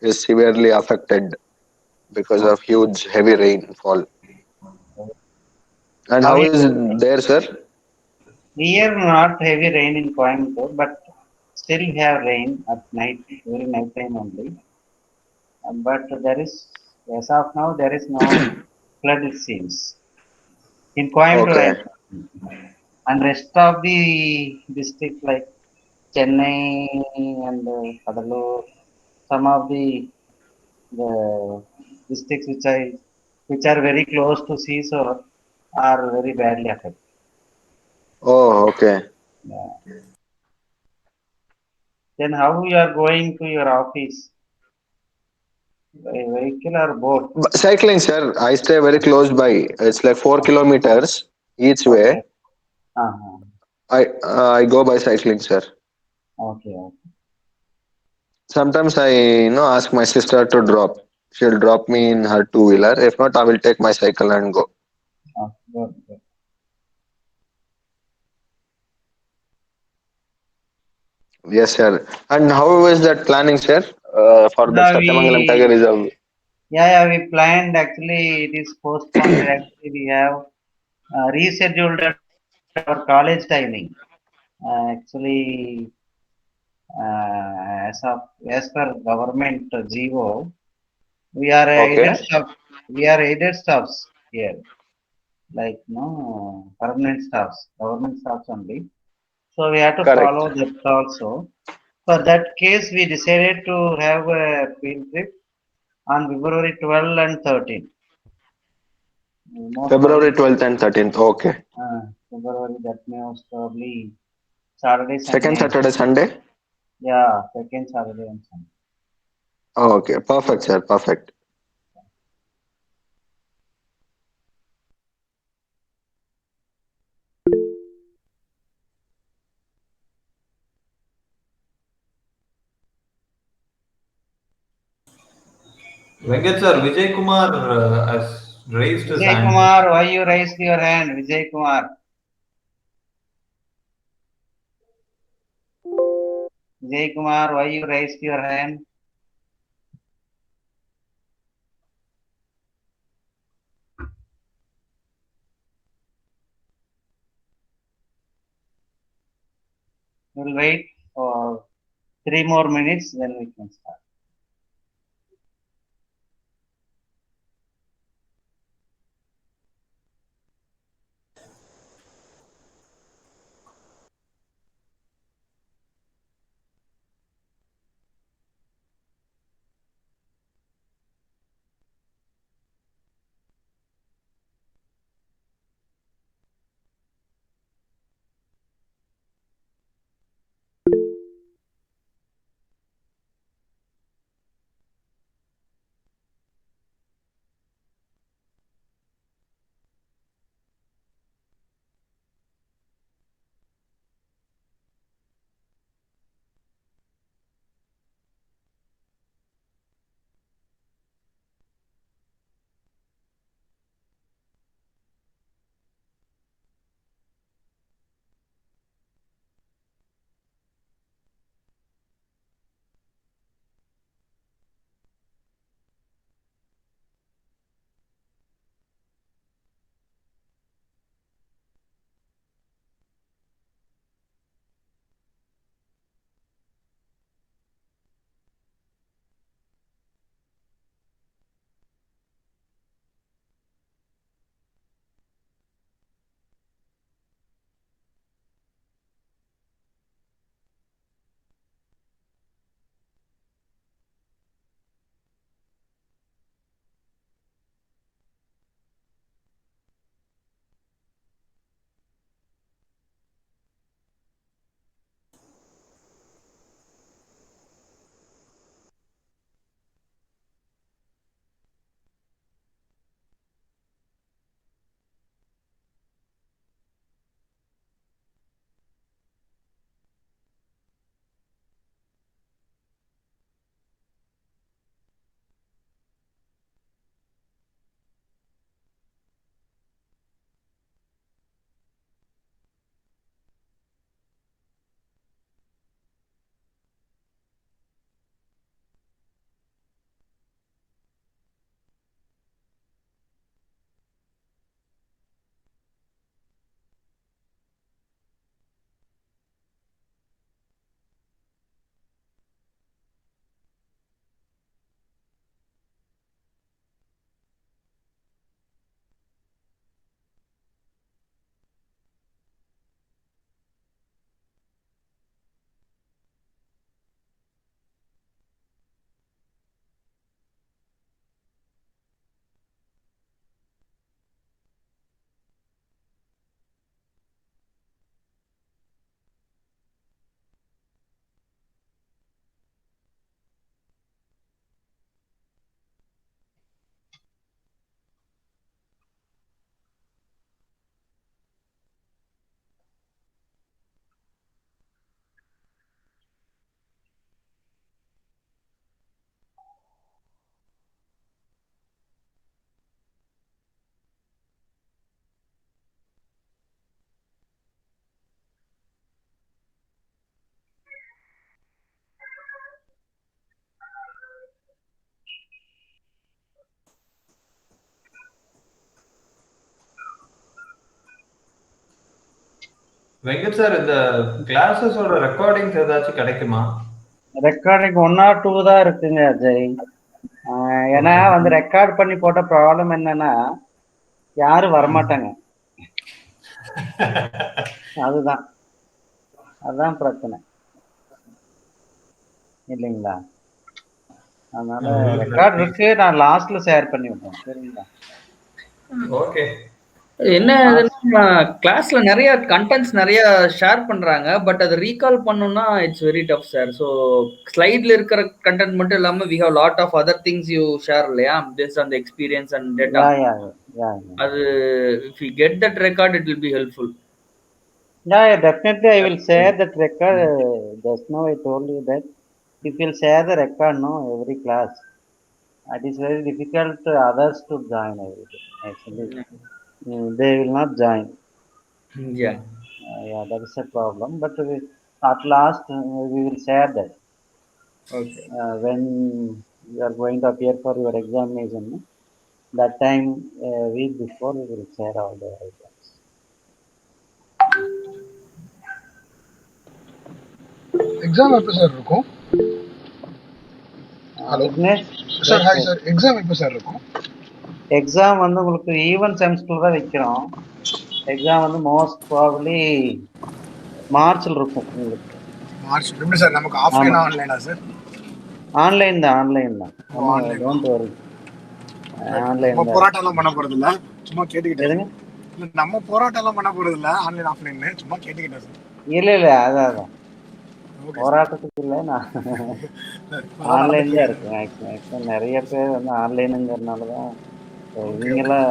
is severely affected because of huge heavy rainfall. And How how is is it there, sir? here not heavy rain in Coimbatore, but still we have rain at night, during night time only. But there is, as of now, there is no flood it seems. In Coimbatore, I am Okay, talking. And rest of the district like Chennai and Kadalur, some of the districts which are very close to seashore are very badly affected. oh, okay. Yeah. Then how you are going to your office? By vehicle or boat? Cycling, sir. I stay very close by. It's like 4 kilometers each way. Okay. Uh-huh. I go by cycling, sir. Okay. Okay. Sometimes I ask my sister to drop. She'll drop me in her two wheeler. If not, I will take my cycle and go. Good, good. Yes, sir. And how is that planning, sir? For that Yeah, Satyamangalam Tiger Reserve. yeah, we planned actually it is postponed. Actually, we have rescheduled our college timing. Actually, as per government GO, we are aided Okay, staff. We are aided staffs here, like no permanent staffs, government staffs only. So we have to correct. follow that also. For that case, we decided to have a field trip on February 12 and 13. Most February probably 12th and 13th. Okay. February, that most probably Saturday, Second Sunday. Saturday, Sunday. Yeah, second Saturday and Sunday. Okay, perfect, sir. Perfect. Venkat sir, Vijay Kumar has raised his Vijay hand. Kumar, why you raised your hand? Vijay Kumar. Vijay Kumar, why you raised your hand? We'll wait for 3 more minutes, then we can start. Venkat sir, இந்த கிளாஸஸோட recordings ஏதாச்சும் கிடைக்குமா? Recording 1 or 2 தான் இருக்குங்க அஜய். ஏன்னா okay. வந்து record பண்ணி போட்ட problem என்னன்னா யாரும் வரமாட்டாங்க. அதுதான் அதான் பிரச்சனை இல்லைங்களா? அதனால உங்களுக்கு ரெக்கார்ட் நன்றி. இருக்கு, நான் லாஸ்ட்ல ஷேர் பண்ணி விட்டேன். சரிங்களா? ஓகே. என்ன ஆகுதுன்னா கிளாஸ்ல நிறைய கண்டென்ட்ஸ் நிறைய ஷேர் பண்றாங்க. பட் அதை ரீகால் பண்ணணும்னா it's very tough sir. So ஸ்லைட்ல இருக்கிற கண்டென்ட் மட்டும் இல்லாம we have lot of other things you share இல்லையா, based on the experience and data. Yeah. அது if you get that record it will be helpful. Yeah, definitely I will share that record. Just now I told you that if you'll share the record, no, every class, it is very difficult to others to join everything. Actually, they will not join. Yeah. Yeah, that is a problem. But at last, we will share that. Okay. When you are going to appear for your examination, that time, a week before, we will share all the items. Exam எப்போ sir இருக்கும்? Hello Vignesh? Sir, hi sir. Exam எப்போ sir இருக்கும்? Exam வந்து உங்களுக்கு even semester தான் வைக்கிறோம். Exam வந்து most probably மார்ச்ல இருக்கும் உங்களுக்கு. மார்ச். எப்படி சார், நமக்கு ஆஃப்லைனா ஆன்லைனா சார்? ஆன்லைன் தான். ஆமா, ஆன்லைன். Don't worry. நம்ம ஆன்லைன் தான். போராட்டம்லாம் பண்ண போறது இல்ல, சும்மா கேட்டுக்கிட்டேன். எதுங்க? இல்ல, நம்ம போராட்டம்லாம் பண்ண போறது இல்ல, ஆன்லைன் ஆஃப்லைன் சும்மா கேட்டுக்கிட்டேன் சார். இல்ல அதான் போராட்டத்துக்கு இல்லை, நான் ஆன்லைன் தான் இருக்கும். ஆக்சுவலாக நிறைய பேர் வந்து ஆன்லைனுங்கிறதுனால தான் இவங்கெல்லாம்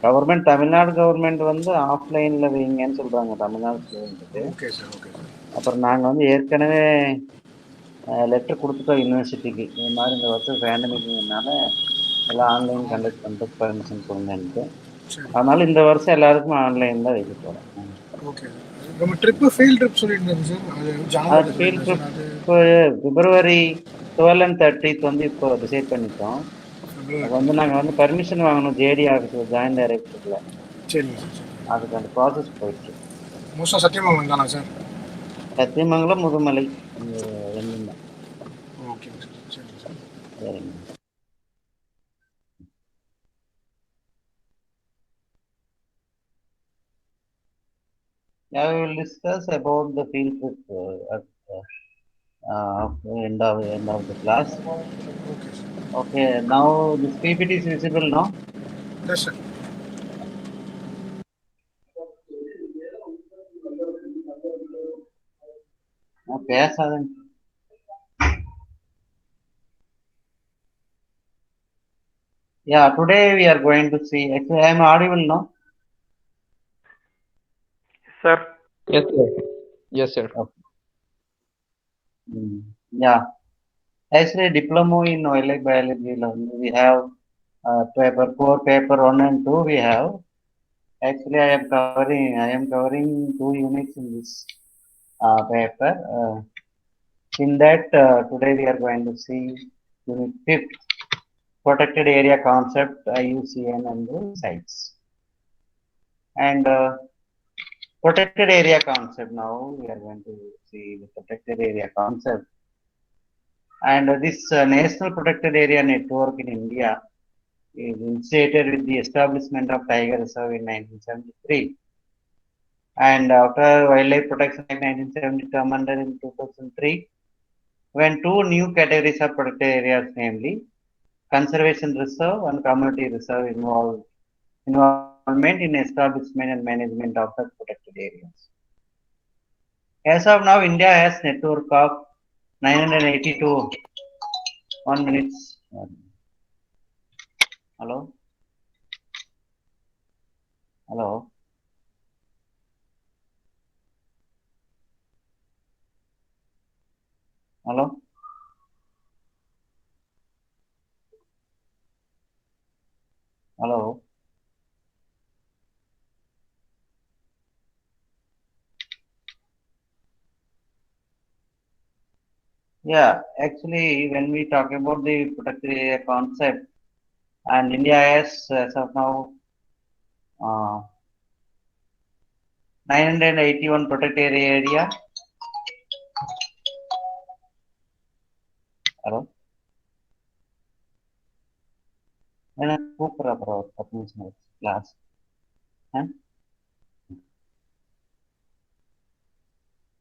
கவர்மெண்ட், தமிழ்நாடு கவர்மெண்ட் வந்து ஆஃப்லைனில் வைங்கன்னு சொல்கிறாங்க தமிழ்நாடு ஸ்டூடெண்ட்டுக்கு. Okay sir, okay sir. அப்புறம் நாங்கள் வந்து ஏற்கனவே லெட்டர் கொடுத்துட்டோம் யூனிவர்சிட்டிக்கு, இது மாதிரி இந்த வருஷம் பேண்டமிக்னால எல்லாம் ஆன்லைன் கண்டக்ட் பண்ணுறதுக்கு பர்மிஷன் கொடுங்கன்ட்டு. அதனால இந்த வருஷம் எல்லாருக்கும் ஆன்லைன் தான் வைக்க போகிறோம். Okay sir. நம்ம ட்ரிப்பு ஃபீல்ட் ட்ரிப் சொல்லியிருந்தோம் சார், அது அது ஃபீல்ட் ட்ரிப் இப்போ February 12 and 30 வந்து இப்போ டிசைட் பண்ணிட்டோம். அது வந்து நாங்கள் வந்து பர்மிஷன் வாங்கணும் ஜேடி ஆஃபீஸில், ஜாயின்ட் டைரக்டரில். சரிங்க சார். அதுக்கு அந்த ப்ராசஸ் போயிடுச்சு. மோஸ்ட்டாக சத்தியமங்கலம் தானா சார்? சத்தியமங்கலம், முதுமலை, ரெண்டும் தான். ஓகே சார், சரிங்க சார். சரிங்க. Now we will discuss about the field trip at end of the class. Okay, sir. Okay, now this PPT is visible now? Yes, sir. பேசாதன். Yeah, today we are going to see, actually I am audible now? Sir. Yes sir. Yes sir. Okay. Yeah. Actually, diploma in wildlife biology, we have core paper 1 and 2 we have. Actually, I am covering 2 units in this paper. In that, today we are going to see unit 5th, protected area concept, IUCN and the sites. And protected area concept, now we are going to see the protected area concept. And this National Protected Area Network in India is initiated with the establishment of Tiger Reserve in 1973. And after Wildlife Protection Act 1970 come under in 2003, when 2 new categories of protected areas, namely Conservation Reserve and Community Reserve, involvement in establishment and management of the protected areas. As of now, India has network of 982. 1 minute. Hello. Hello. Hello. Hello. Yeah, actually, when we talk about the protected area concept, and India has, as of now, 981 protected area. Hello. Class.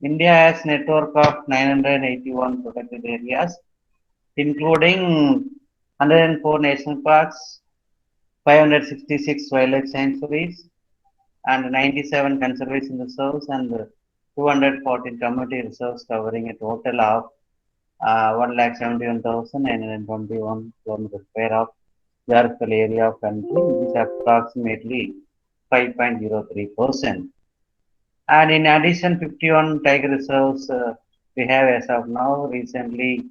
India has network of 981 protected areas, including 104 national parks, 566 wildlife sanctuaries, and 97 conservation reserves, and 214 community reserves, covering a total of 171,921 kilometers square of geographical area of country, which is approximately 5.03%. And in addition, 51 tiger reserves we have as of now. Recently,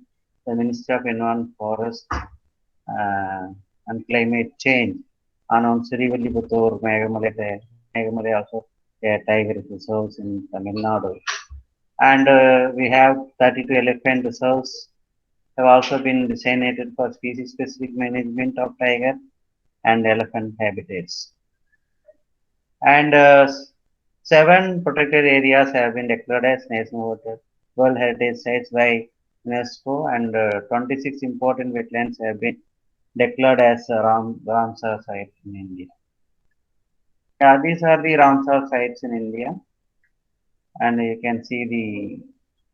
the Ministry of Environment, Forest and Climate Change announced Srivilliputtur, Megamale also tiger reserves in Tamil Nadu. And we have 32 elephant reserves have also been designated for species-specific management of tiger and elephant habitats. And 7 protected areas have been declared as National World Heritage Sites by UNESCO, and 26 important wetlands have been declared as Ramsar sites in India. Yeah, these are the Ramsar sites in India, and you can see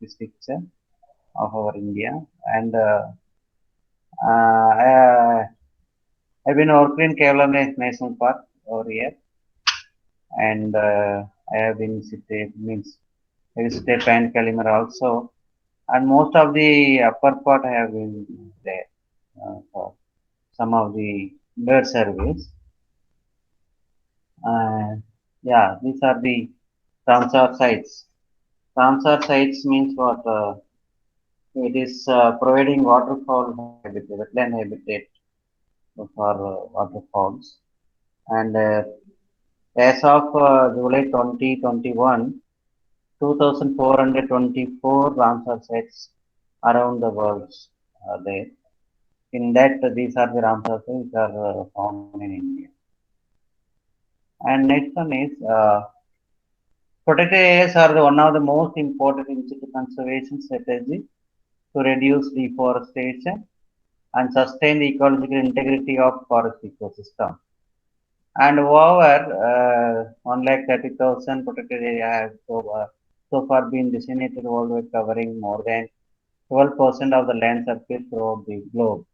this picture of our India. And I've been working in Kerala National Park over here, and I have been visited Pan Kalimar also, and most of the upper part I have been there for some of the bird surveys. Yeah, these are the Ramsar sites. Ramsar sites means what? It is providing waterfall habitat, wetland habitat for waterfalls. And as of July 2021, 2,424 Ramsar sites around the world are there. In that, these are the Ramsar sites which are found in India. And next one is protected areas are one of the most important in situ conservation strategy to reduce deforestation and sustain the ecological integrity of forest ecosystem. And over 130,000 protected areas have so far been designated worldwide, covering more than 12% of the land surface throughout the globe.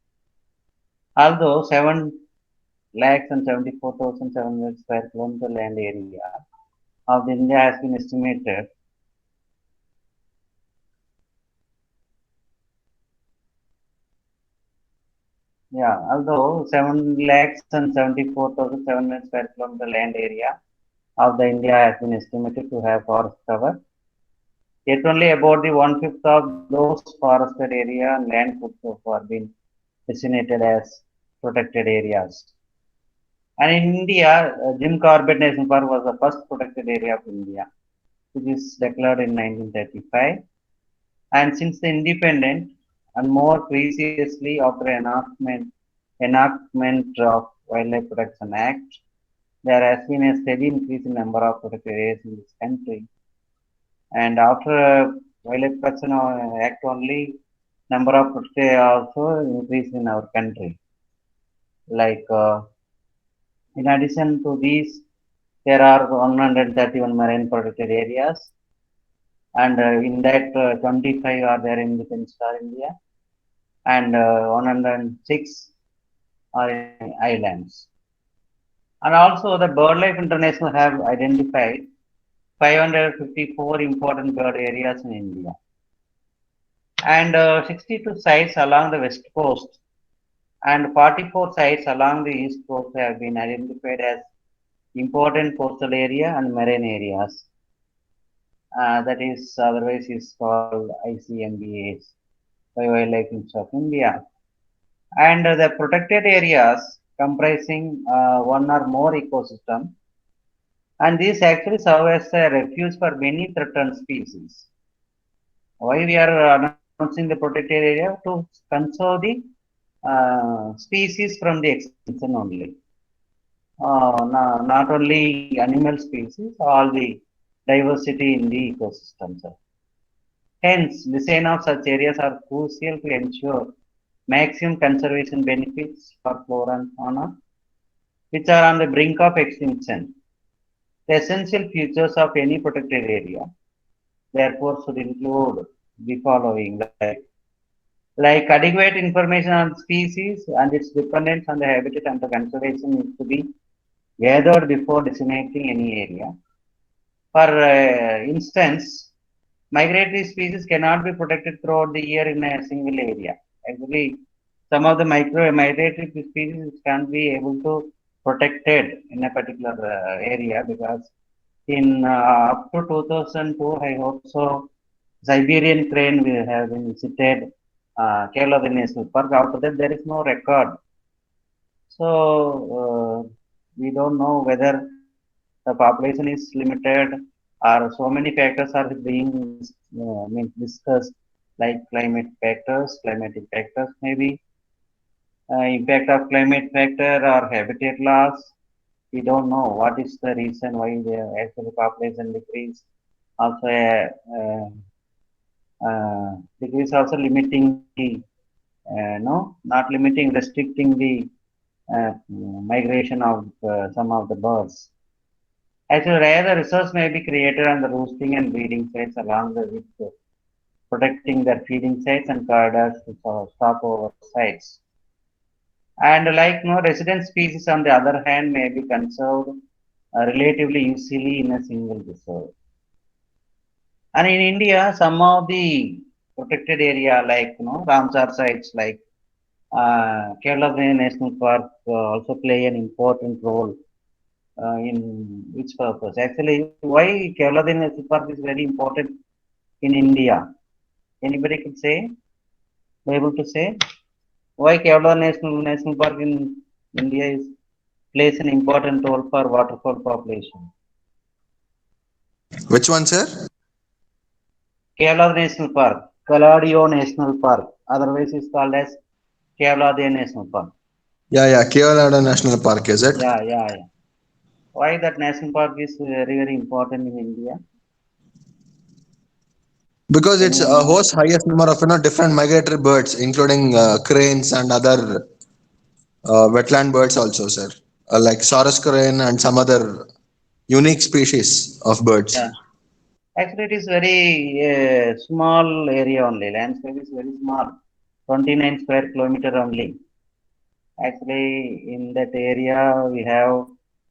Although 7,74,700 square kilometer land area of India has been estimated. Yeah, although 7,74,700 square kilometer land area of the India has been estimated to have forest cover, yet only about the 1/5 of those forested area and land could so far been designated as protected areas. And in India, Jim Corbett National Park was the first protected area of India, which is declared in 1935. And since the independent, and more precisely after enactment of Wildlife Protection Act, there has been a steady increase in number of protected areas in this country. And after Wildlife Protection Act only, number of protected areas also increased in our country. Like in addition to these, there are 131 marine protected areas, and in that 25 are there in the Peninsular India, and 106 are in islands. And also the BirdLife International have identified 554 important bird areas in India, and 62 sites along the west coast and 44 sites along the east coast have been identified as important coastal area and marine areas. That is otherwise is called ICMBAs by Wildlife Institute of India. And the protected areas comprising one or more ecosystem, and these actually serve as a refuge for many threatened species. Why we are announcing the protected area? To conserve the species from the extinction only. Not only animal species, all the diversity in the ecosystem, sir. Hence, design of such areas are crucial to ensure maximum conservation benefits for flora and fauna, which are on the brink of extinction. The essential features of any protected area, therefore, should include the following, like adequate information on species and its dependence on the habitat and the conservation needs to be gathered before designating any area. For instance, migratory species cannot be protected throughout the year in a single area. Actually, some of the migratory species can't be able to protected in a particular area because in up to 2002, I hope so, Siberian crane will have been visited Kerala National Park. After that, there is no record. So we don't know whether the population is limited or so many factors are being discussed, like climate factors, climatic factors, maybe impact of climate factor or habitat loss. We don't know what is the reason why the actual population decrease. Also, decrease also limiting the no, not limiting, restricting the migration of some of the birds. Actually, rather resource may be created on the roosting and breeding sites along with protecting their feeding sites and corridors to stop over sites. And like resident species on the other hand may be conserved relatively easily in a single reserve. And in India, some of the protected area like Ramsar sites like Kerala National Park also play an important role in which purpose? Actually, why Kerala National Park is very important in India? Anybody could say, be able to say why Kerala National Park in India is plays an important role for waterfowl population. Which one, sir? Kerala National Park, Kaladio National Park, otherwise is called as Kerala National Park. Yeah, Kevalada National Park, is it? Yeah. Why that national park is very important in India? Because it's Anyone know? hosts highest number of different migratory birds, including cranes and other wetland birds also, sir. Like Saurus crane and some other unique species of birds. Yeah. Actually, it is very small area only. Landscape is very small, 29 square kilometer only. Actually, in that area, we have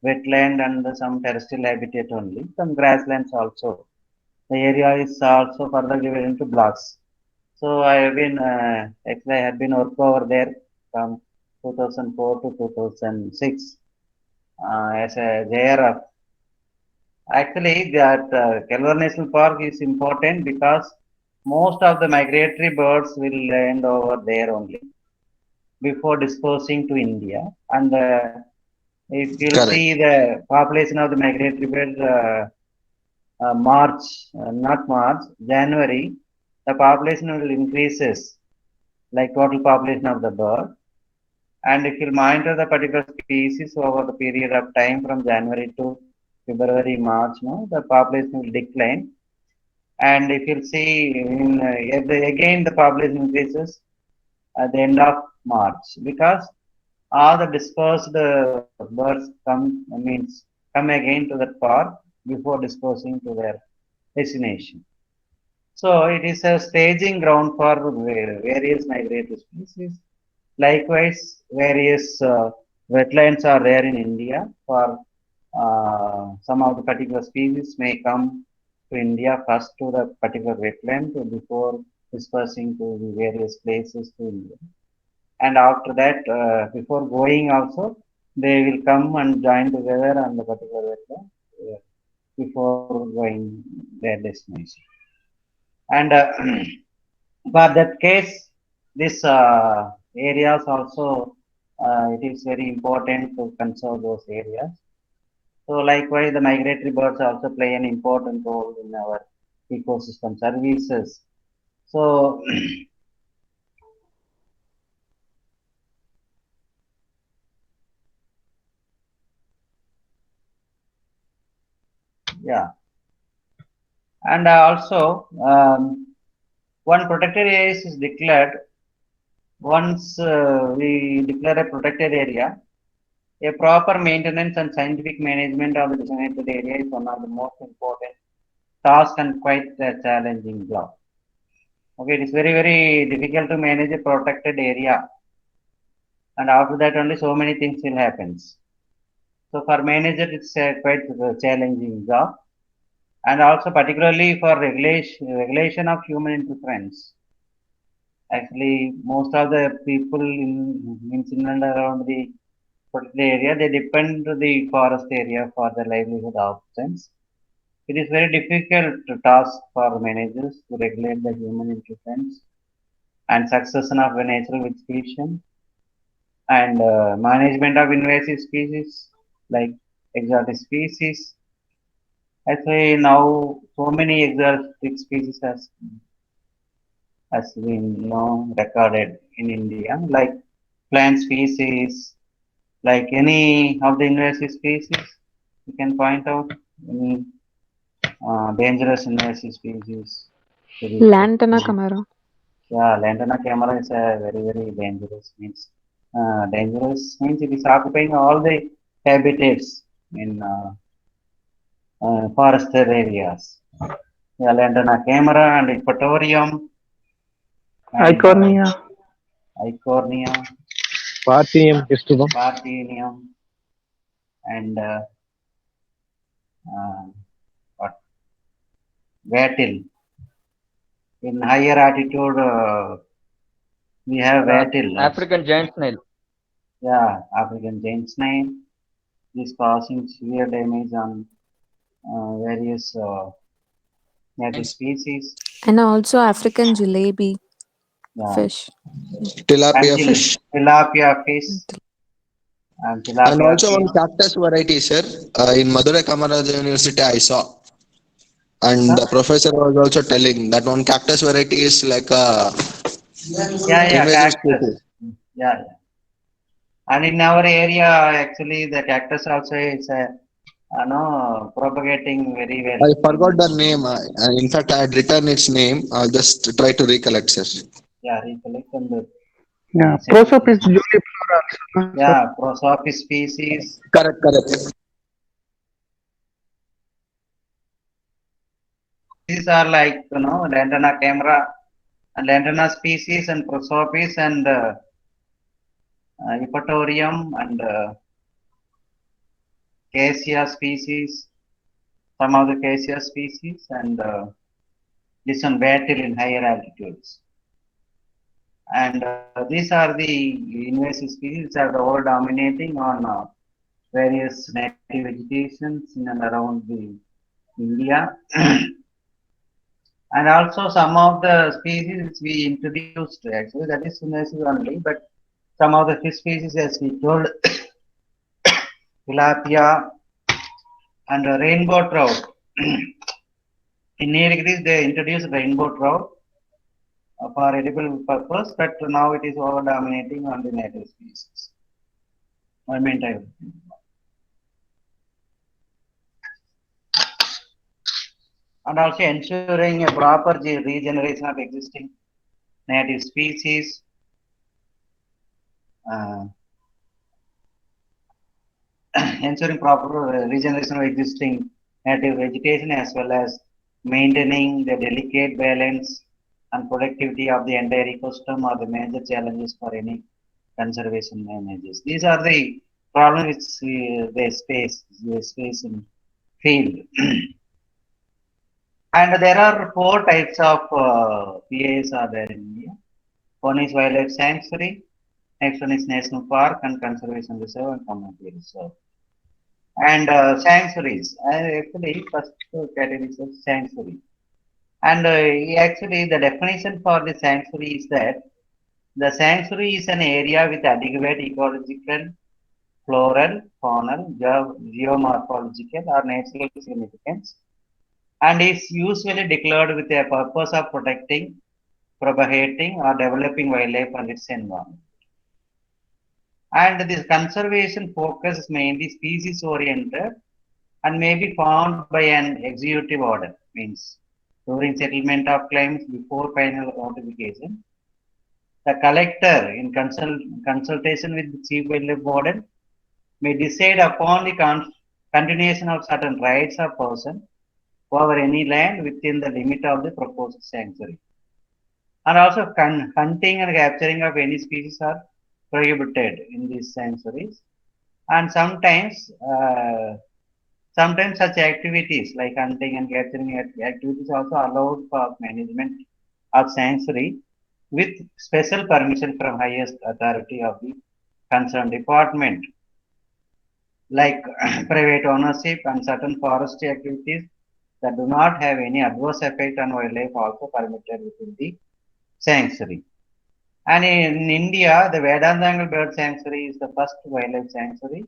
wetland and some terrestrial habitat only, some grasslands also. The area is also further divided into blocks. So I have been actually I have been working over there from 2004 to 2006 as a JRF. Actually, that Kelvar National Park is important because most of the migratory birds will land over there only before dispersing to India. And if you Correct. see the population of the migratory birds, March, not March, January, the population will increases like total population of the bird. And if you monitor the particular species over the period of time from January to February, March, the population will decline. And if you see, again the population increases at the end of March because all the dispersed birds come again to the park before dispersing to their destination. So it is a staging ground for various migratory species. Likewise, various wetlands are there in India for some of the particular species may come to India first to the particular wetland before dispersing to the various places to India. And after that, before going also, they will come and join together on the particular wetland before going their destination. And for that case, this areas also it is very important to conserve those areas. So likewise, the migratory birds also play an important role in our ecosystem services. So yeah, And also, one protected area is declared. Once we declare a protected area, a proper maintenance and scientific management of the designated area is one of the most important tasks and quite a challenging job. Okay, it is very, very difficult to manage a protected area. And after that only so many things will happen. So for manager, it's quite a challenging job. And also particularly for regulation of human interference. Actually, most of the people in and around the protected area, they depend to the forest area for their livelihood options. It is very difficult task for managers to regulate the human interference and succession of a natural vegetation and management of invasive species like exotic species. Actually, now so many exotic species has been recorded in India, like plant species, like any of the invasive species. You can point out any dangerous invasive species. Lantana camara. Yeah, lantana camera is very, very dangerous. Dangerous means it is occupying all the habitats in forested areas. Yeah, lantana camera and equatorium and Icornia. Icornia, Parthenium, and what? Wattle. In higher altitude, we have wattle. African giant snail. Yeah, African giant snail is causing severe damage on various native species. And also African jalebi Yeah. fish. Tilapia And fish. tilapia fish. And tilapia And also fish. one cactus variety, sir. In Madurai Kamaraj University, I saw. And the professor was also telling that one cactus variety is like a invasive Cactus. species. Yeah. And in our area, actually, the cactus also is propagating very well. I forgot the name. In fact, I had written its name. I'll just try to recollect, sir. Yeah, recollect and Yeah, Prosopis juliflora also. yeah, Prosopis species. Correct, correct. These are like lantana camera and lantana species and Prosopis and equatorium and cassia species, some of the cassia species and this one wattle in higher altitudes. And these are the invasive species which are the all dominating on various native vegetations in and around the India. And also some of the species we introduced, actually that is invasive only, but some of the fish species as we told, tilapia and rainbow trout. In Nilgiris they introduced rainbow trout for edible purpose, but now it is all dominating on the native species. I meant and also ensuring a proper regeneration of existing native species. Ensuring proper regeneration of existing native vegetation as well as maintaining the delicate balance and productivity of the entire ecosystem are the major challenges for any conservation managers. These are the problems which they face in field. And there are 4 types of PAs are there in India. One is wildlife sanctuary, next one is national park and conservation reserve and community reserve. And sanctuaries, actually first category is sanctuary. And actually the definition for the sanctuary is that the sanctuary is an area with adequate ecological, floral, faunal, geomorphological or natural significance, and is usually declared with a purpose of protecting, propagating or developing wildlife and its environment. And this conservation focus is mainly species oriented and may be formed by an executive order, means during settlement of claims before final notification. The collector, in consultation with the chief wildlife warden, may decide upon the continuation of certain rights of person over any land within the limit of the proposed sanctuary. And also hunting and capturing of any species are prohibited in these sanctuaries. And sometimes such activities like hunting and capturing activities also allowed for management of sanctuary with special permission from highest authority of the concerned department, like private ownership and certain forestry activities that do not have any adverse effect on wildlife also permitted within the sanctuary. And in India, the Vedantangal Bird Sanctuary is the first wildlife sanctuary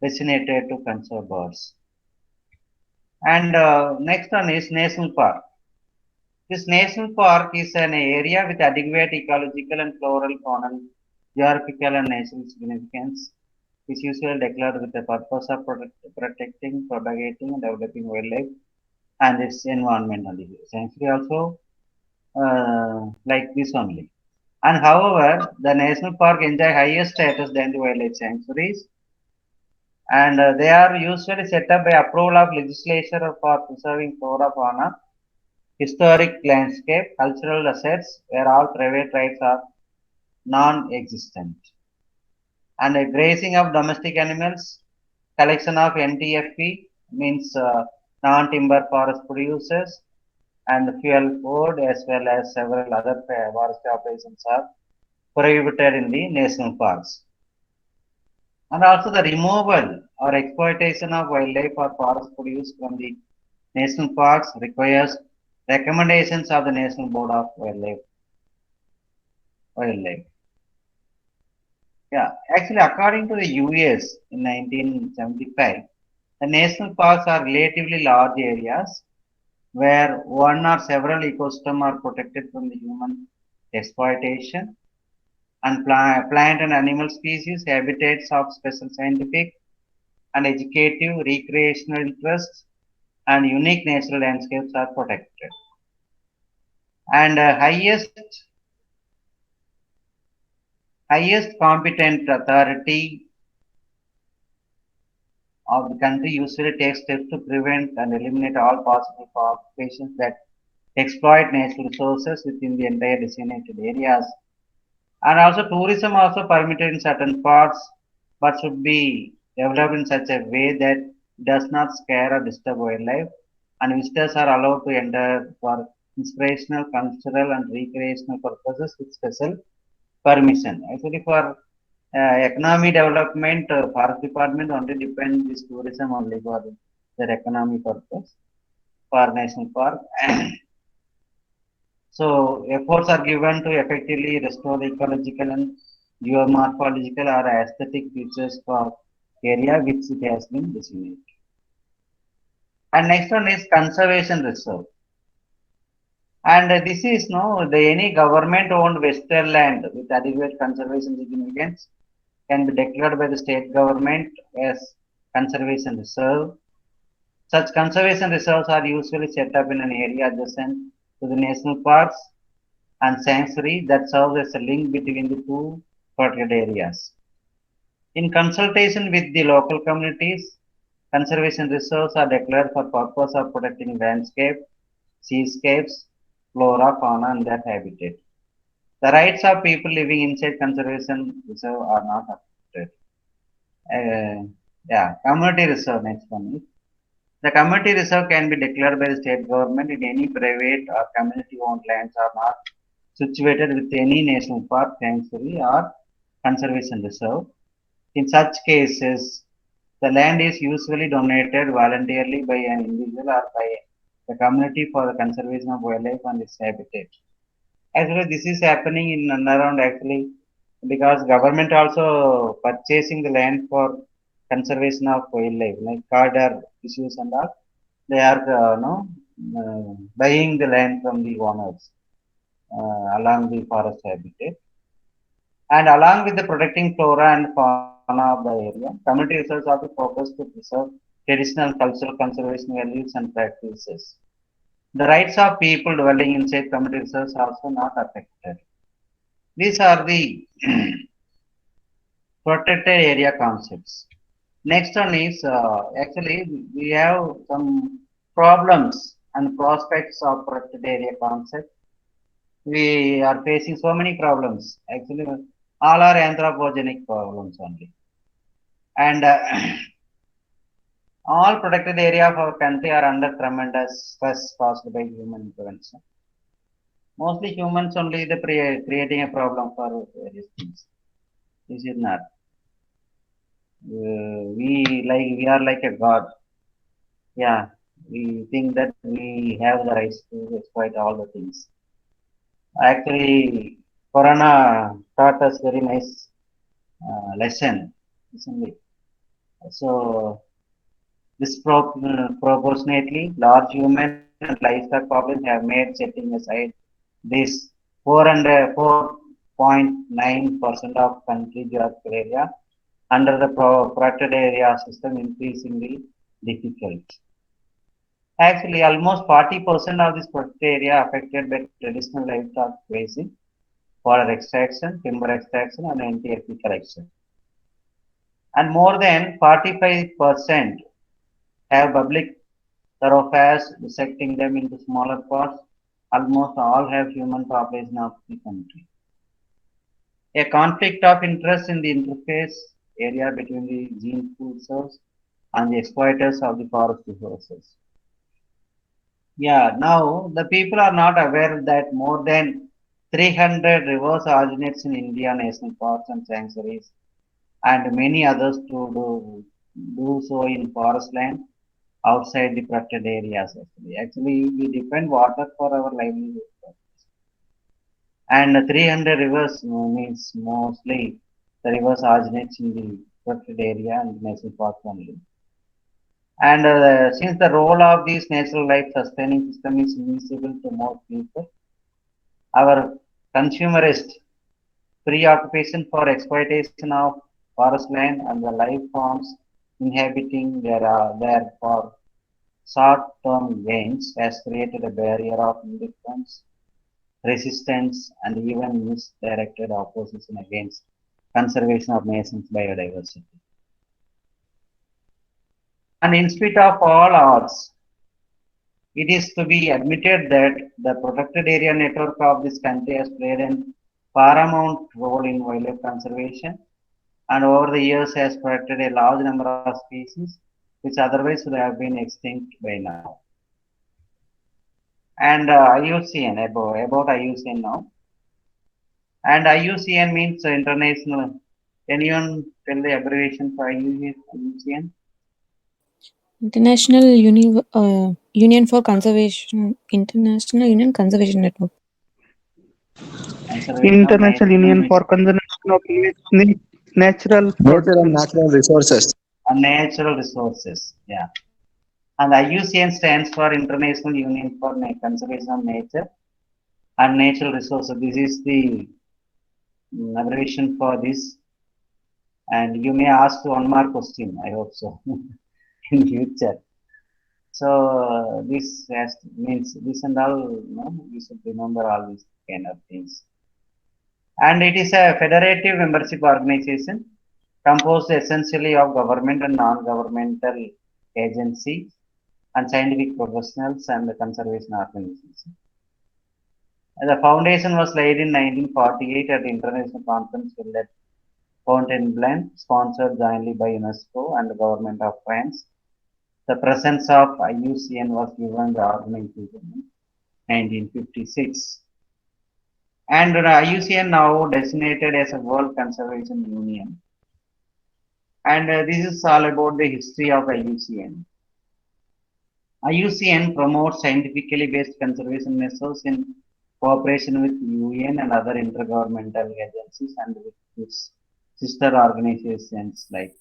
designated to conserve birds. And next one is National Park. This National Park is an area with adequate ecological and floral, faunal, geographical and natural significance. Is usually declared with the purpose of protecting, propagating, and developing wildlife and its environment. Sanctuary also like this only. And however, the national park enjoy higher status than the wildlife sanctuaries, and they are usually set up by approval of legislature for preserving flora, fauna, historic landscape, cultural assets, where all private rights are non-existent. And the grazing of domestic animals, collection of NTFP means non-timber forest producers, and fuel food as well as several other forest operations are prohibited in the national parks. And also the removal or exploitation of wildlife or forest produce from the national parks requires recommendations of the National Board of Wildlife. Yeah, actually, according to the US in 1975, the national parks are relatively large areas where one or several ecosystems are protected from the human exploitation, and plant and animal species, habitats of special scientific and educative, recreational interests, and unique natural landscapes are protected. And highest competent authority of the country usually takes steps to prevent and eliminate all possible occupations that exploit natural resources within the entire designated areas. And also tourism also permitted in certain parts, but should be developed in such a way that does not scare or disturb wildlife, and visitors are allowed to enter for inspirational, cultural, and recreational purposes with special permission. Actually, for economy development, forest department only depends this tourism only for their economy purpose for national park. So efforts are given to effectively restore the ecological and geomorphological or aesthetic features for area which it has been designated. And next one is conservation reserve. And this is any government owned western land with adequate conservation significance can be declared by the state government as conservation reserve. Such conservation reserves are usually set up in an area adjacent to the national parks and sanctuary that serves as a link between the two protected areas. In consultation with the local communities, conservation reserves are declared for purpose of protecting landscape, seascapes, flora, fauna, and their habitat. The rights of people living inside conservation reserve are not affected. Community reserve, next one is. The community reserve can be declared by the state government in any private or community-owned lands are not situated with any national park, sanctuary, or conservation reserve. In such cases, the land is usually donated voluntarily by an individual or by the community for the conservation of wildlife and its habitat. Actually, this is happening in and around actually because government also purchasing the land for conservation of wildlife, like corridor issues and all. They are buying the land from the owners along the forest habitat. And along with the protecting flora and fauna of the area, community research also focus to preserve traditional cultural conservation values and practices. The rights of people dwelling inside community reserves are also not affected. These are the protected area concepts. Next one is actually we have some problems and prospects of protected area concept. We are facing so many problems. Actually, all are anthropogenic problems only. And all protected area of our country are under tremendous stress caused by human intervention. Mostly humans only the creating a problem for various things. Is it not? We are like a god. Yeah, we think that we have the rights to exploit all the things. Actually, Corona taught us very nice lesson, isn't it? So this proportionately large human and livestock problems have made setting aside this 4.9% of country geographical area under the protected area system increasingly difficult. Actually, almost 40% of this protected area affected by traditional livestock grazing, fodder extraction, timber extraction, and NTFP collection. And more than 45% have public thoroughfares, dissecting them into smaller parts. Almost all have human population of the country. A conflict of interest in the interface area between the gene food source and the exploiters of the forest resources. Yeah, now the people are not aware that more than 300 rivers originates in India national parks and sanctuaries, and many others to do so in forest land outside the protected areas. Actually, we depend water for our livelihood. And 300 rivers means mostly the rivers originates in the protected area and national park only. And since the role of this natural life sustaining system is invisible to most people, our consumerist preoccupation for exploitation of forest land and the life forms inhabiting there for short-term gains has created a barrier of indifference, resistance, and even misdirected opposition against conservation of nation's biodiversity. And in spite of all odds, it is to be admitted that the protected area network of this country has played a paramount role in wildlife conservation and over the years has protected a large number of species which otherwise would have been extinct by now. And IUCN, about IUCN now. And IUCN means international. Can you tell the abbreviation for IUCN? International Union for Conservation, International Union Conservation Network. International Union for Conservation of Natural Nature and natural resources. And natural resources, yeah. And IUCN stands for International Union for Conservation of Nature and Natural Resources. This is the abbreviation for this. And you may ask one more question, I hope so, in future. So this means this and all, we should remember all these kind of things. And it is a federative membership organization composed essentially of government and non-governmental agencies and scientific professionals and the conservation organizations. The foundation was laid in 1948 at the International Conference held at Fontainebleau, sponsored jointly by UNESCO and the government of France. The presence of IUCN was given the organization in 1956. And IUCN now designated as a World Conservation Union. And this is all about the history of IUCN. IUCN promotes scientifically based conservation measures in cooperation with UN and other intergovernmental agencies and with its sister organizations like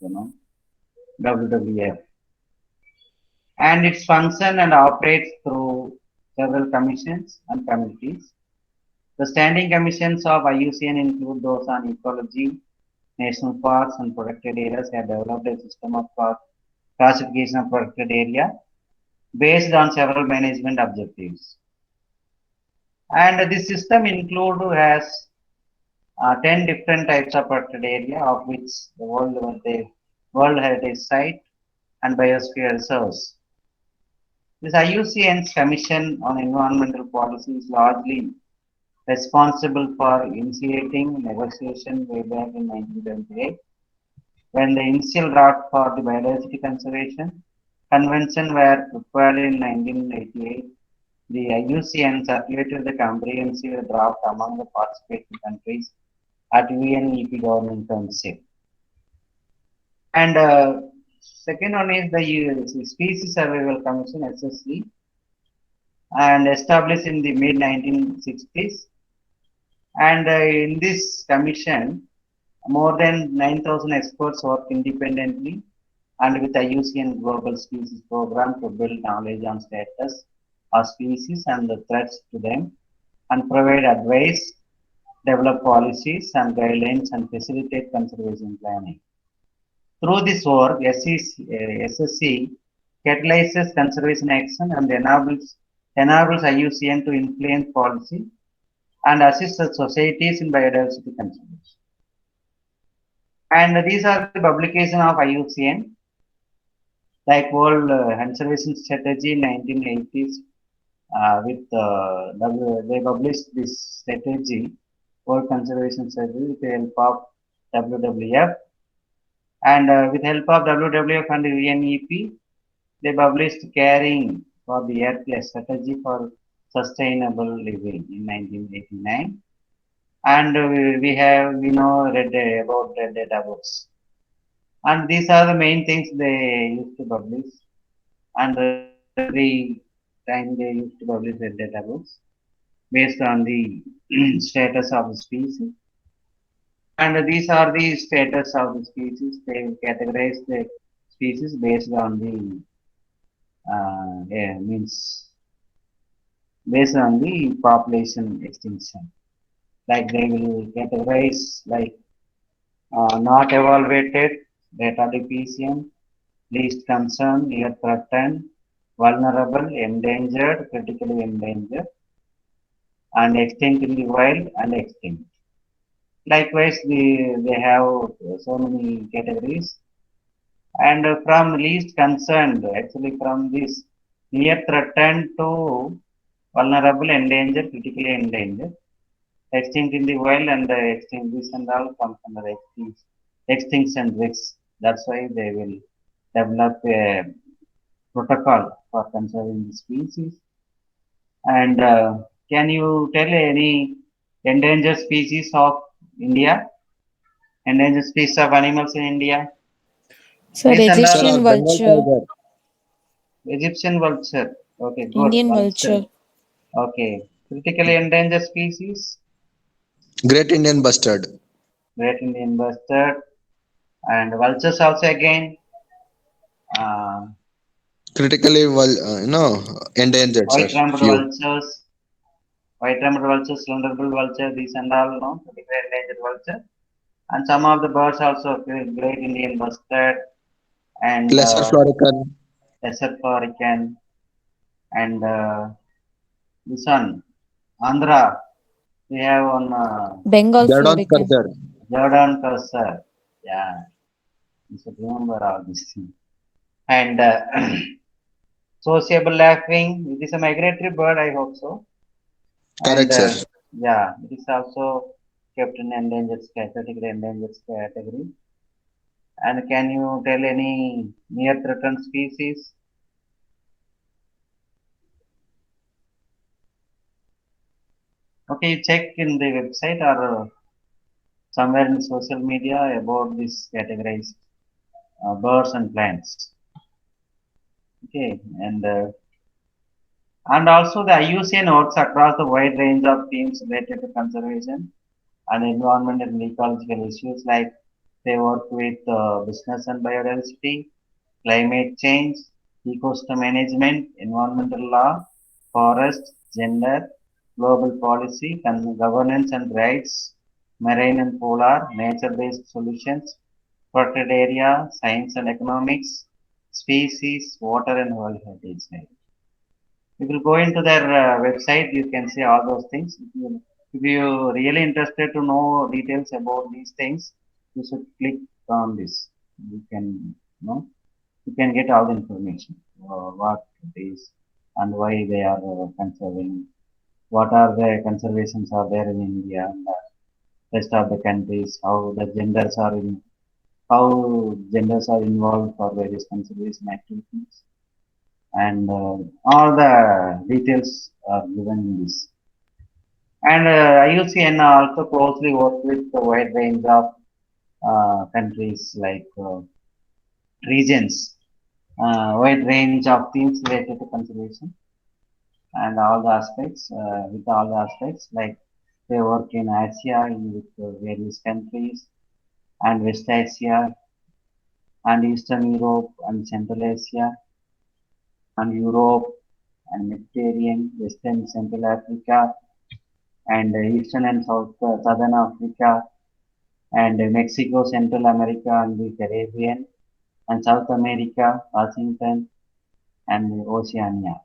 WWF. And its function and operates through several commissions and committees. The standing commissions of IUCN include those on ecology, national parks, and protected areas. Have developed a system of classification of protected area based on several management objectives. And this system has 10 different types of protected area, of which the World Heritage Site and Biosphere Reserves. This IUCN's Commission on Environmental Policy is largely responsible for initiating negotiation way back in 1978, when the initial draft for the Biodiversity Conservation Convention were prepared in 1988. The IUCN circulated the comprehensive draft among the participating countries at UNEP Government Council. And second one is the Species Survival Commission (SSC), and established in the mid 1960s. And in this commission, more than 9,000 experts work independently and with IUCN Global Species Program to build knowledge on status of species and the threats to them, and provide advice, develop policies and guidelines, and facilitate conservation planning. Through this work, SSC catalyzes conservation action and enables IUCN to influence policy and assist the societies in biodiversity conservation. And these are the publication of IUCN, like World Conservation Strategy in 1980s. They published this strategy, World Conservation Strategy, with the help of WWF. And with help of WWF and UNEP, they published Caring for the Earth, a strategy for sustainable living in 1989. And we know about red data books. And these are the main things they used to publish. And every time they used to publish red data books based on the status of the species. And these are the status of the species. They categorize the species based on the based on the population extinction. Like they will categorize like not evaluated, data deficient, least concern, near threatened, vulnerable, endangered, critically endangered, and extinct in the wild and extinct. Likewise, they have so many categories. And from least concerned, actually from this near threatened to vulnerable, endangered, critically endangered, extinct in the wild and extinct, this and all comes under extinction risks. That's why they will develop a protocol for conserving the species. And can you tell any endangered species of India? Endangered species of animals in India? Sir, This and all. Egyptian vulture, Egyptian vulture. Okay, good. Indian vulture, Okay. Critically endangered species? Great Indian bustard. Great Indian bustard. And vultures also again. Critically, endangered, sir. White-rumped Few. vultures. White-rumped vultures, slender-billed vulture, these and all, no? Critically endangered vulture. And some of the birds also, Great Indian bustard and Lesser florican. lesser florican, and this one, Andhra, we have on Bengal Jadon florican. cursor. Jordan cursor. Yeah, you should remember all these things. And sociable laughing, it is a migratory bird, I hope so. Correct, And sir. yeah, it is also kept in endangered category. And can you tell any near threatened species? Okay, you check in the website or somewhere in social media about this categorized birds and plants. Okay, and also the IUCN works across the wide range of themes related to conservation and environment and ecological issues, like they work with business and biodiversity, climate change, ecosystem management, environmental law, forest, gender, global policy, governance and rights, marine and polar, nature-based solutions, protected area, science and economics, species, water and world heritage. If you go into their website, you can see all those things. If you really interested to know details about these things, you should click on this. You can, you can get all the information, what it is and why they are conserving, what are the conservations are there in India and rest of the countries, how genders are involved for various conservation activities, and all the details are given in this. And IUCN also closely work with a wide range of countries like regions, wide range of themes related to conservation and all the aspects, with all the aspects, like they work in Asia with various countries and West Asia and Eastern Europe and Central Asia and Europe and Mediterranean, Western Central Africa and Eastern and Southern Africa and Mexico, Central America and the Caribbean and South America, Washington and Oceania.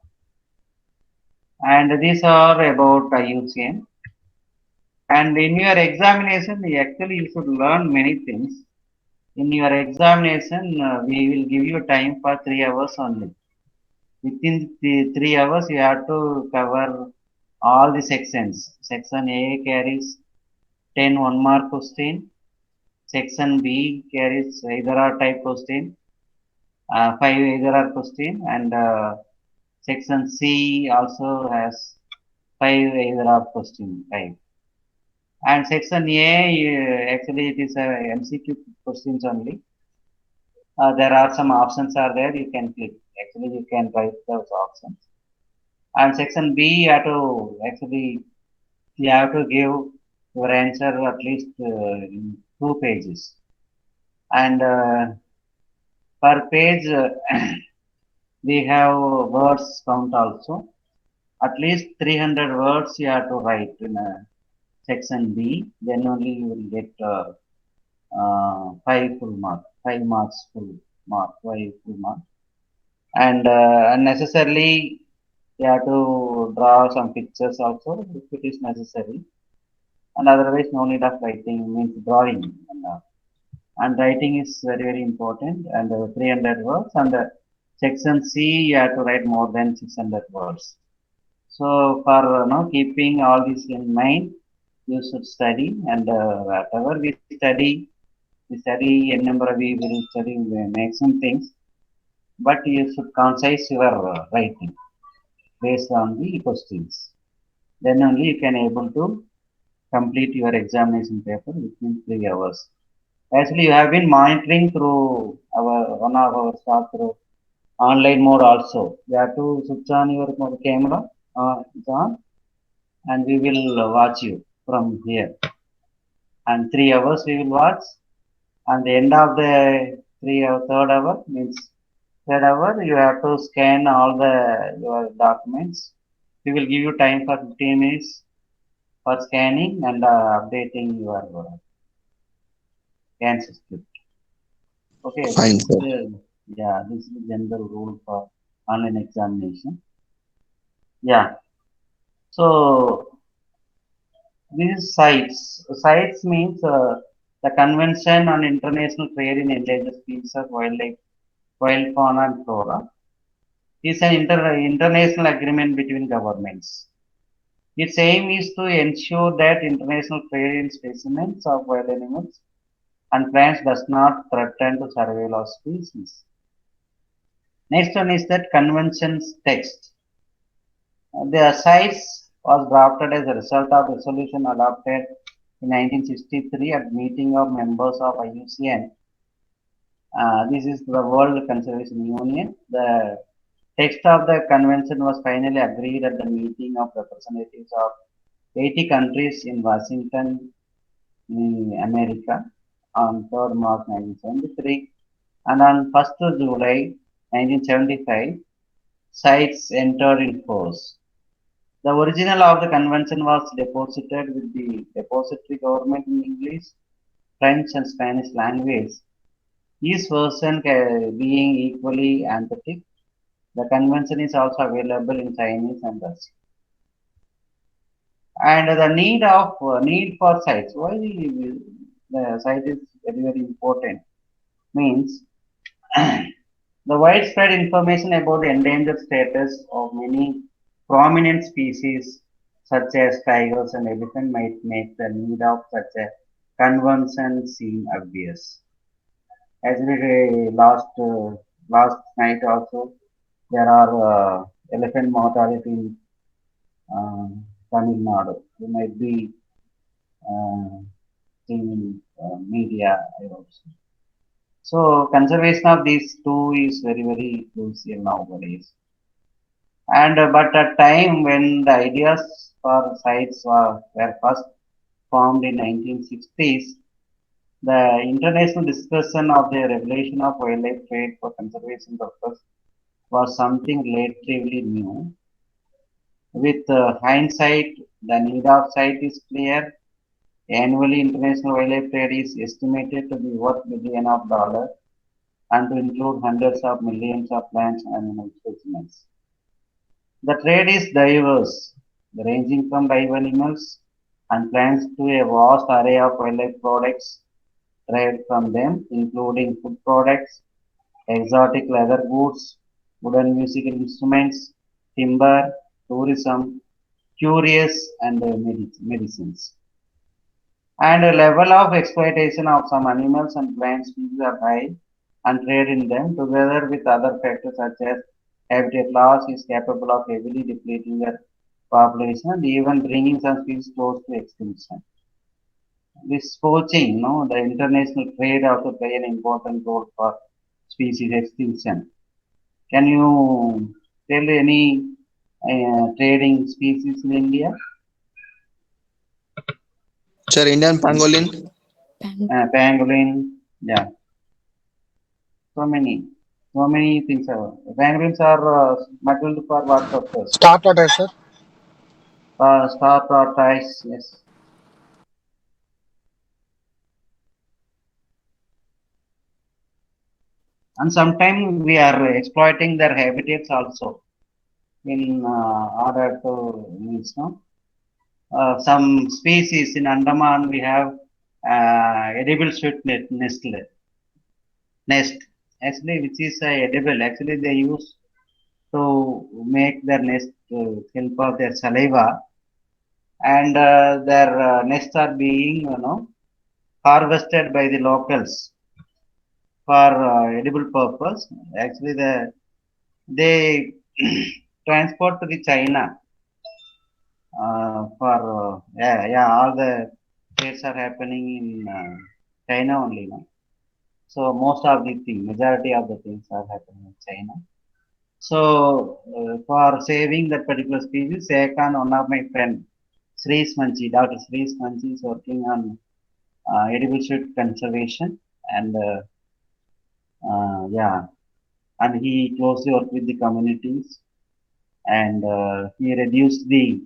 And these are about IUCN. And in your examination, actually you should learn many things. In your examination, we will give you time for 3 hours only. Within the 3 hours, you have to cover all the sections. Section A carries 10 1-mark question. Section B carries either or type question, 5 either or question, and section C also has 5 either or question type. And section A, actually it is a MCQ questions only. There are some options are there, you can click. Actually, you can write those options. And section B, you have to give your answer at least in 2 pages. And per page, we have words count also. At least 300 words you have to write in section B. Then only you will get 5 full mark, 5 marks full mark, 5 full mark. And unnecessarily, you have to draw some pictures also if it is necessary. And otherwise, no need of writing, means drawing. And writing is very, very important. And 300 words. And section C, you have to write more than 600 words. So for keeping all this in mind, you should study. And whatever we study a number, we will study maximum things. But you should concise your writing based on the questions. Then only you can able to complete your examination paper within 3 hours. Actually, you have been monitoring through one of our staff through online mode also. You have to switch on your camera, it's on, and we will watch you from here. And 3 hours we will watch. And the end of the third hour means third hour, you have to scan all your documents. We will give you time for 15 minutes for scanning and updating your answer script. Okay, Fine, sir. this is the general rule for online examination. Yeah. So these sites. Sites means the Convention on International Trade in Endangered Species of Wildlife, Wild Fauna and Flora is an international agreement between governments. Its aim is to ensure that international trade in specimens of wild animals and plants does not threaten to survival of species. Next one is that convention's text. The sites was drafted as a result of resolution adopted in 1963 at meeting of members of IUCN. This is the World Conservation Union. The text of the convention was finally agreed at the meeting of representatives of 80 countries in Washington, America, on 3rd March 1973, and on 1st July 1975, sites entered in force. The original of the convention was deposited with the depository government in English, French, and Spanish language, each version being equally authentic The convention is also available in Chinese and Russian. And the need for sites. Why the site is very important? Means the widespread information about the endangered status of many prominent species such as tigers and elephant might make the need of such a convention seem obvious. Actually, last night also there are elephant mortality in Tamil Nadu. You might be seen in media, I also. So conservation of these two is very crucial nowadays. And but at time when the ideas for sites were first formed in 1960s, the international discussion of the regulation of wildlife trade for conservation purpose was something relatively new. With hindsight, the need of site is clear. Annually, international wildlife trade is estimated to be worth billions of dollars and to include hundreds of millions of plants and animal specimens. The trade is diverse, ranging from live animals and plants to a vast array of wildlife products derived from them, including food products, exotic leather goods, wooden musical instruments, timber, tourism, curious, and medicines. And the level of exploitation of some animals and plant species are high, and trade in them, together with other factors such as habitat loss, is capable of heavily depleting their population and even bringing some species close to extinction. This poaching, the international trade also play an important role for species extinction. Can you tell any trading species in India? Sir, Indian pangolin. Pangolin, yeah. So many things are. Pangolins are smuggled for what purpose? Star tortoise, sir. Star tortoise, yes. And sometimes we are exploiting their habitats also in order to means no. Some species in Andaman we have edible sweet nest. Actually, which is edible. Actually, they use to make their nest help of their saliva, and their nests are being harvested by the locals for edible purpose. Actually, they transport to the China for all the trades are happening in China only now. So most of the things, majority of the things are happening in China. So for saving that particular species, Sekan, one of my friend, Dr. Sri Manchi is working on edible sweet conservation, and and he closely worked with the communities, and he reduced the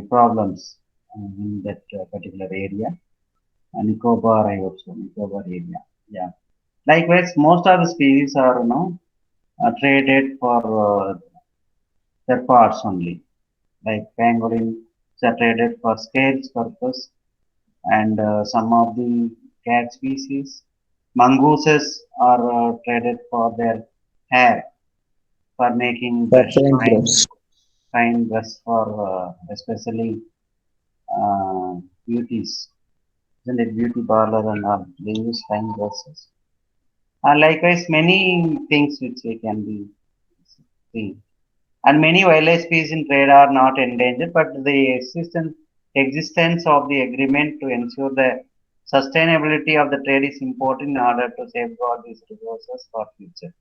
problems in that particular area. And Nicobar, I hope so, Nicobar area. Yeah. Likewise, most of the species are traded for their parts only. Like pangolin, are traded for scales purpose, and some of the cat species. Mongooses are traded for their hair, for making brush, fine brush for especially beauties. Isn't it beauty parlor and all? They use fine brushes. Likewise, many things which we can be seen. And many wildlife species in trade are not endangered, but the existence of the agreement to ensure the sustainability of the trade is important in order to safeguard these resources for future.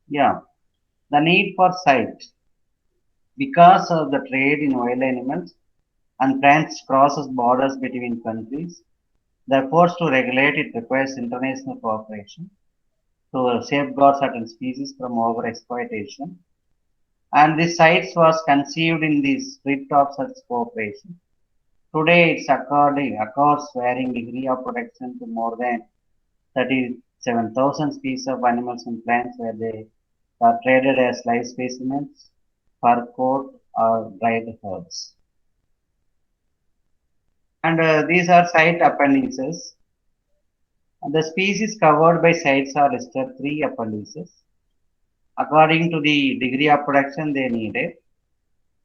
Yeah, the need for sight. Because of the trade in wild animals and plants crosses borders between countries, the efforts to regulate it requires international cooperation to safeguard certain species from overexploitation. And this sites was conceived in the spirit of such cooperation Today, it's accords varying degree of protection to more than 37,000 species of animals and plants, where they are traded as live specimens, fur coat, or dried herbs. And these are site appendices. The species covered by sites are listed 3 appendices according to the degree of protection they needed.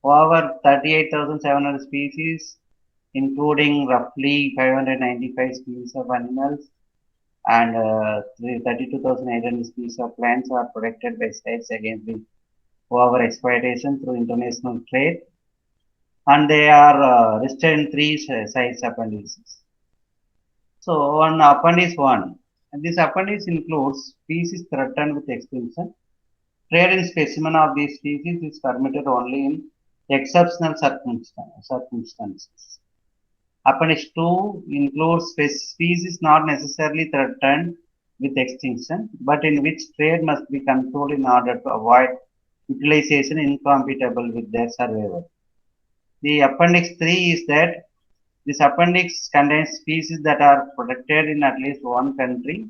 Over 38,700 species, including roughly 595 species of animals and 32,800 species of plants, are protected by sites against the over exploitation through international trade, and they are listed in 3 sites appendices. So, on appendix 1, this appendix includes species threatened with extinction. Trade in specimen of these species is permitted only in exceptional circumstances. Appendix 2 includes species not necessarily threatened with extinction, but in which trade must be controlled in order to avoid utilization incompatible with their survival. The appendix 3 is that this appendix contains species that are protected in at least one country,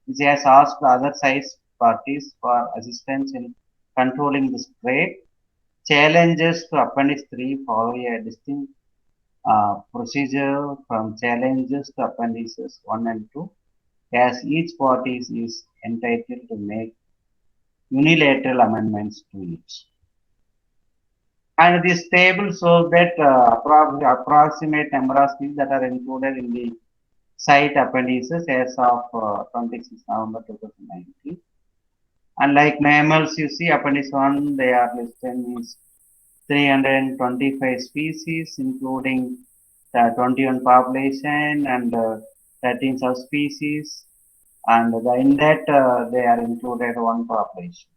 which has asked other size parties for assistance in controlling this trade. Challenges to appendix 3 follow a distinct procedure from challenges to appendices 1 and 2, as each party is entitled to make unilateral amendments to it. And this table shows that approximate number of species that are included in the site appendices as of 26 November 2019. And like mammals, you see appendix 1, they are listed is 325 species, including the 21 population and 13 subspecies, and in that they are included one population.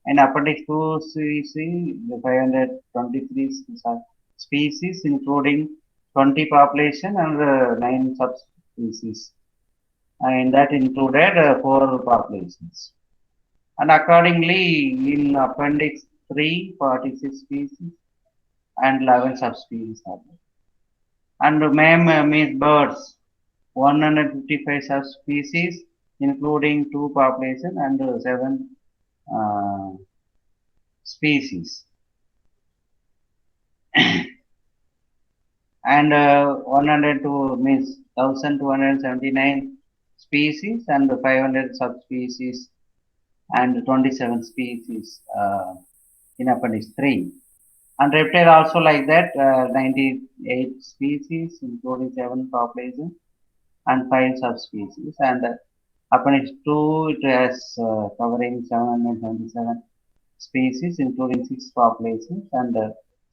In appendix 2, we see the 523 species, including 20 population and 9 subspecies, and that included 4 populations. And accordingly, in appendix 3, 46 species and 11 subspecies are there. And MEM means birds, 155 subspecies, including 2 population and 7 species. And 102 means 1,279 species and 500 subspecies and 27 species in appendix 3. And reptile also like that, 98 species, including 7 populations and 5 subspecies. And appendix 2, it has covering 777 species, including 6 populations and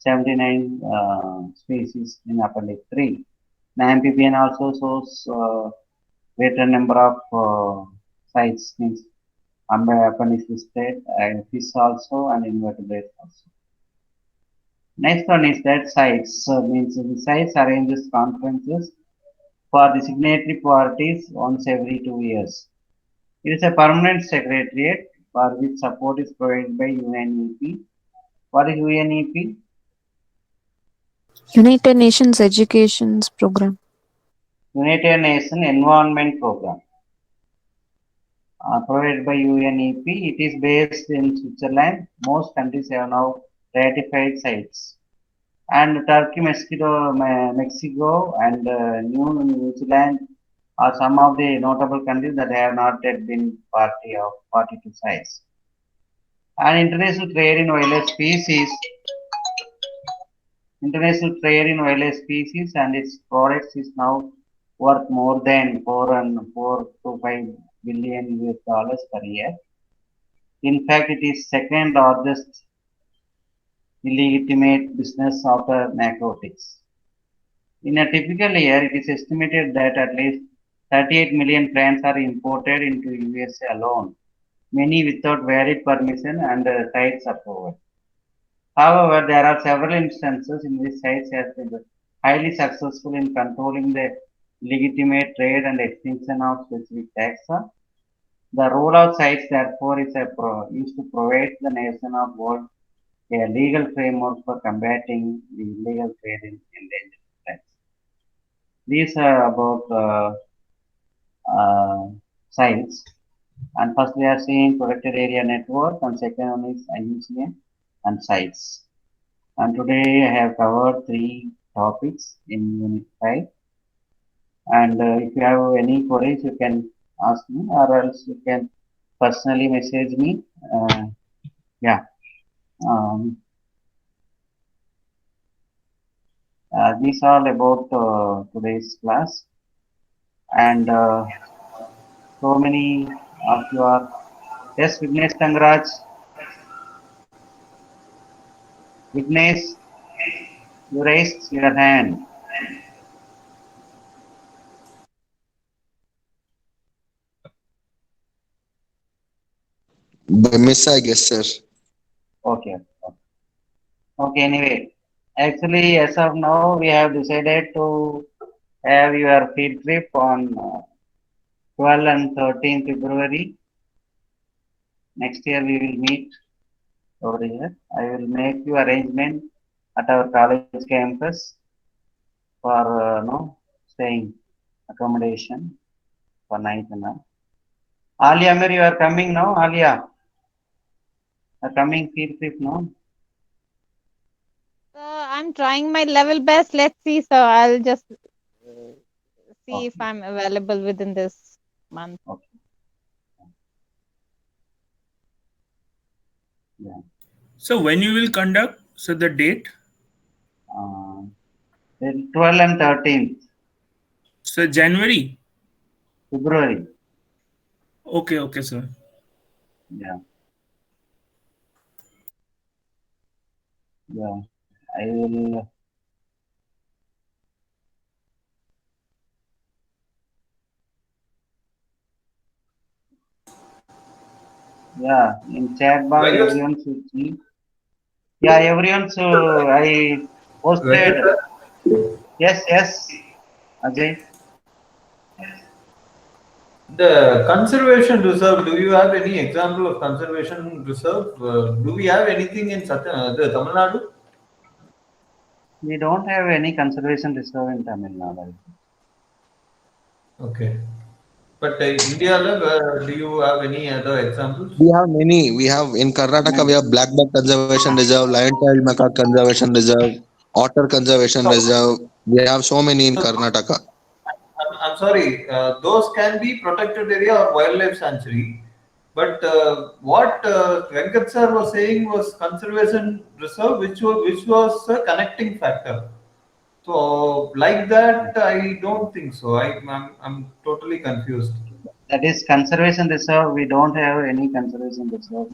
79 species in appendix 3. The amphibian also shows greater number of sites, means appendix listed, and fish also and invertebrates also. Next one is that sites, means the sites arranges conferences for the signatory parties once every 2 years. It is a permanent secretariat for which support is provided by UNEP. What is UNEP? United Nations Education Program. United Nations Environment Program. Provided by UNEP. It is based in Switzerland. Most countries have now ratified sites. And Turkey, Mexico, and New Zealand are some of the notable countries that have not yet been party to sites. And international trade in wildlife species and its products is now worth more than 4 to 5 billion US dollars per year. In fact, it is second largest illegitimate business after narcotics. In a typical year, it is estimated that at least 38 million plants are imported into USA alone, many without valid permission and sites approval. However, there are several instances in which sites have been highly successful in controlling the legitimate trade and extinction of specific taxa. The role of sites, therefore, is to provide the nation of world a legal framework for combating the illegal trade in endangered These are about sites. And first we are seeing protected area network, and second one is IUCN and sites. And today I have covered 3 topics in Unit 5. And if you have any queries, you can ask me, or else you can personally message me. Yeah. Um, these are about today's class, and so many of you are. Yes, Vignesh Tangraj. Vignesh, you raised your hand. By miss, I guess, sir. Okay. Okay. Anyway, actually, as of now, we have decided to have your field trip on 12 and 13 February. Next year we will meet over here. I will make you arrangement at our college campus for staying accommodation for night and all. Alia, Mir, you are coming now. Alia, are coming field trip now. I'm trying my level best. Let's see. So I'll just see if I'm available within this month. Okay. Yeah. So when you will conduct? So the date? Then 12 and 13th So January. February. Okay, sir. Yeah. Yeah. I will. Yeah. In chat box, everyone should see. Yeah, everyone. So I posted. Venkat, Yes, Ajay. the conservation reserve, do you have any example of conservation reserve? Do we have anything in the Tamil Nadu? We don't have any conservation reserve in Tamil Nadu. Okay. But India, do you have any other examples? We have many. We have in Karnataka, we have Black Buck Conservation Reserve, Lion-tailed Macaque Conservation Reserve, Otter Conservation So, Reserve. We have so many in Karnataka. I'm sorry, those can be protected area or wildlife sanctuary. But what Venkat sir was saying was conservation reserve, which was a connecting factor. So like that, I don't think so. I'm totally confused. That is conservation reserve. We don't have any conservation reserve.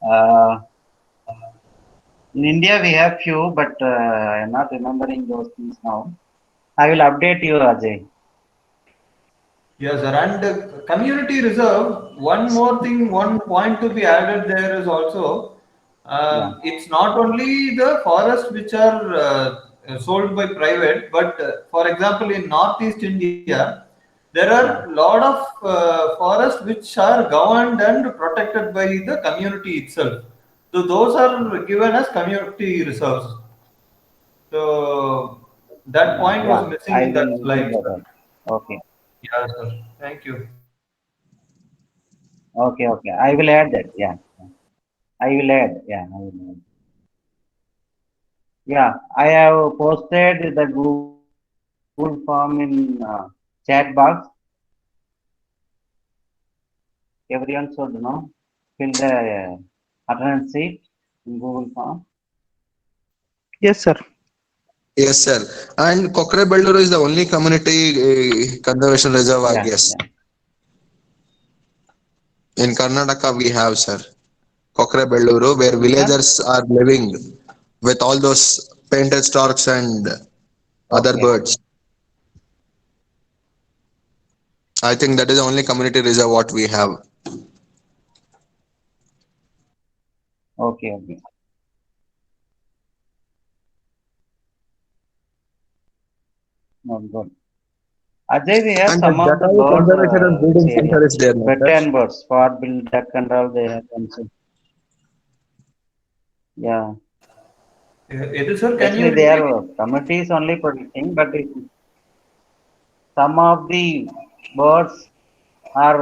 Uh, in India, we have few, but I'm not remembering those things now. I will update you, Ajay. Yes, sir. And community reserve, one more thing, one point to be added there is also, Yeah, it's not only the forests which are sold by private, but for example, in Northeast India, there yeah, are lot of forests which are governed and protected by the community itself. So those are given as community reserves. So that point yeah. was missing I in that will give slide, that sir. out. Okay, Yeah, sir. Thank you. okay. I will add that. Yeah, I will add. Yeah, I will add. Yeah, I have posted the Google form in chat box. Everyone should fill the attendance sheet in Google form. Yes, sir. Yes, sir. And Kokrebelluru is the only community conservation reserve, I Yeah, guess. yeah. In Karnataka, we have, sir, Kokrebelluru, where Which one? villagers are living with all those painted storks and other Okay, birds. I think that is the only community reserve what we have. okay. No, good. Ajay, we have And the some of the Jatayu bird Conservation and this Breeding area. Center is there, no, sir? Wetland birds, spot bill, duck and all they have also. Yeah. Edu sir, can you Actually, they repeat? are committees only protecting, but some of the birds are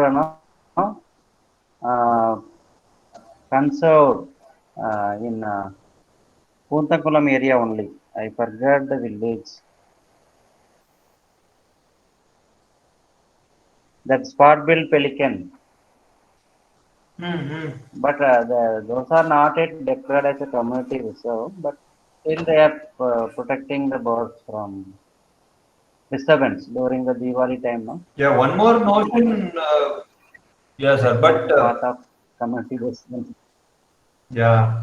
conserved in Puntakulam area only. I forgot the village. That spot-billed pelican. But those are not yet declared as a community reserve, but still they are protecting the birds from disturbance during the Diwali time, no? Yeah, one more notion. Yeah, sir. That might But be part of community residence. yeah.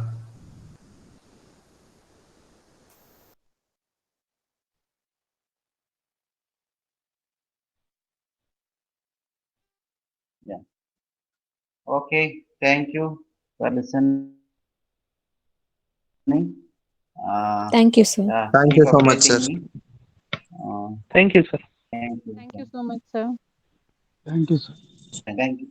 Yeah. Okay. Thank you for listening. Thank you, sir. Yeah. Thank Keep you so much, sir. updating me. Thank you, sir. Thank you. Thank you so much, sir. Thank you, sir. Thank you.